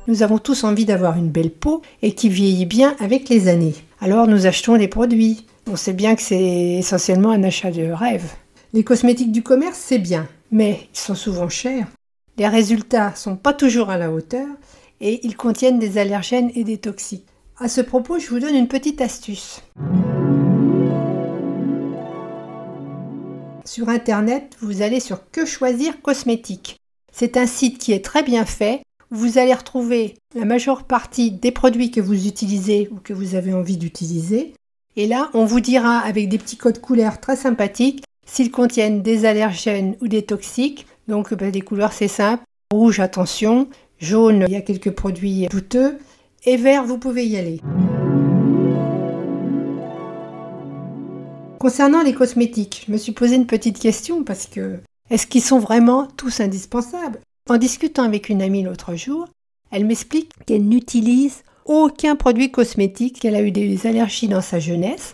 Nous avons tous envie d'avoir une belle peau et qui vieillit bien avec les années. Alors nous achetons des produits. On sait bien que c'est essentiellement un achat de rêve. Les cosmétiques du commerce, c'est bien, mais ils sont souvent chers. Les résultats sont pas toujours à la hauteur et ils contiennent des allergènes et des toxiques. À ce propos, je vous donne une petite astuce. Sur internet, vous allez sur Que choisir cosmétiques. C'est un site qui est très bien fait. Vous allez retrouver la majeure partie des produits que vous utilisez ou que vous avez envie d'utiliser. Et là, on vous dira avec des petits codes couleurs très sympathiques s'ils contiennent des allergènes ou des toxiques. Donc les couleurs, c'est simple. Rouge, attention. Jaune, il y a quelques produits douteux. Et vert, vous pouvez y aller. Concernant les cosmétiques, je me suis posé une petite question parce que est-ce qu'ils sont vraiment tous indispensables? En discutant avec une amie l'autre jour, elle m'explique qu'elle n'utilise aucun produit cosmétique, qu'elle a eu des allergies dans sa jeunesse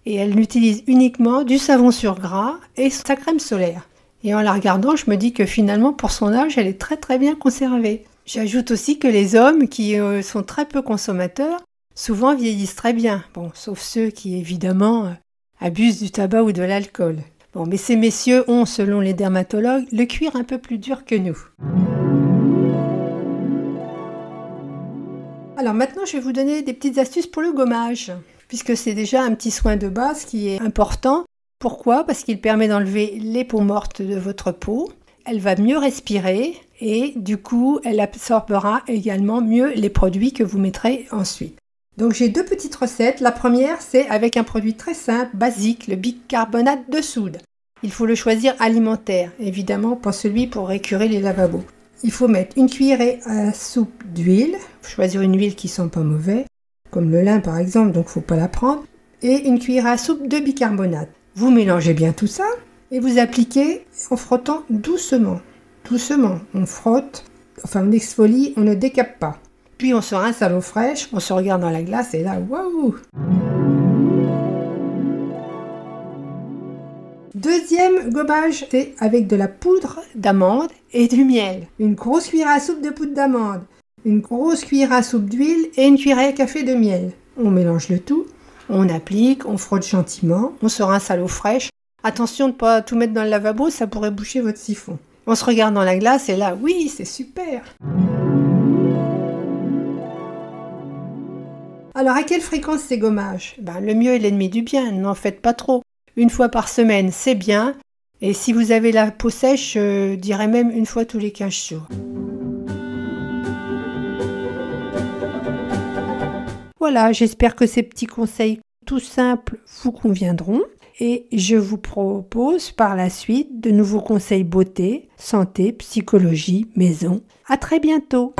et elle n'utilise uniquement du savon sur gras et sa crème solaire. Et en la regardant, je me dis que finalement, pour son âge, elle est très très bien conservée. J'ajoute aussi que les hommes qui sont très peu consommateurs, souvent vieillissent très bien. Bon, sauf ceux qui évidemment abusent du tabac ou de l'alcool. Bon, mais ces messieurs ont, selon les dermatologues, le cuir un peu plus dur que nous. Alors maintenant, je vais vous donner des petites astuces pour le gommage, puisque c'est déjà un petit soin de base qui est important. Pourquoi? Parce qu'il permet d'enlever les peaux mortes de votre peau. Elle va mieux respirer et du coup, elle absorbera également mieux les produits que vous mettrez ensuite. Donc j'ai deux petites recettes. La première, c'est avec un produit très simple, basique, le bicarbonate de soude. Il faut le choisir alimentaire, évidemment pas celui pour écurer les lavabos. Il faut mettre une cuillerée à soupe d'huile, choisir une huile qui sent pas mauvais, comme le lin par exemple, donc faut pas la prendre, et une cuillerée à soupe de bicarbonate. Vous mélangez bien tout ça et vous appliquez en frottant doucement. Doucement, on frotte, enfin on exfolie, on ne décape pas. Puis on se rince à l'eau fraîche, on se regarde dans la glace et là, waouh! Deuxième gommage, c'est avec de la poudre d'amande et du miel. Une grosse cuillère à soupe de poudre d'amande, une grosse cuillère à soupe d'huile et une cuillère à café de miel. On mélange le tout, on applique, on frotte gentiment, on se rince à l'eau fraîche. Attention de ne pas tout mettre dans le lavabo, ça pourrait boucher votre siphon. On se regarde dans la glace et là, oui, c'est super! Alors, à quelle fréquence ces gommages? Le mieux est l'ennemi du bien, n'en faites pas trop. Une fois par semaine, c'est bien. Et si vous avez la peau sèche, je dirais même une fois tous les 15 jours. Voilà, j'espère que ces petits conseils tout simples vous conviendront. Et je vous propose par la suite de nouveaux conseils beauté, santé, psychologie, maison. À très bientôt!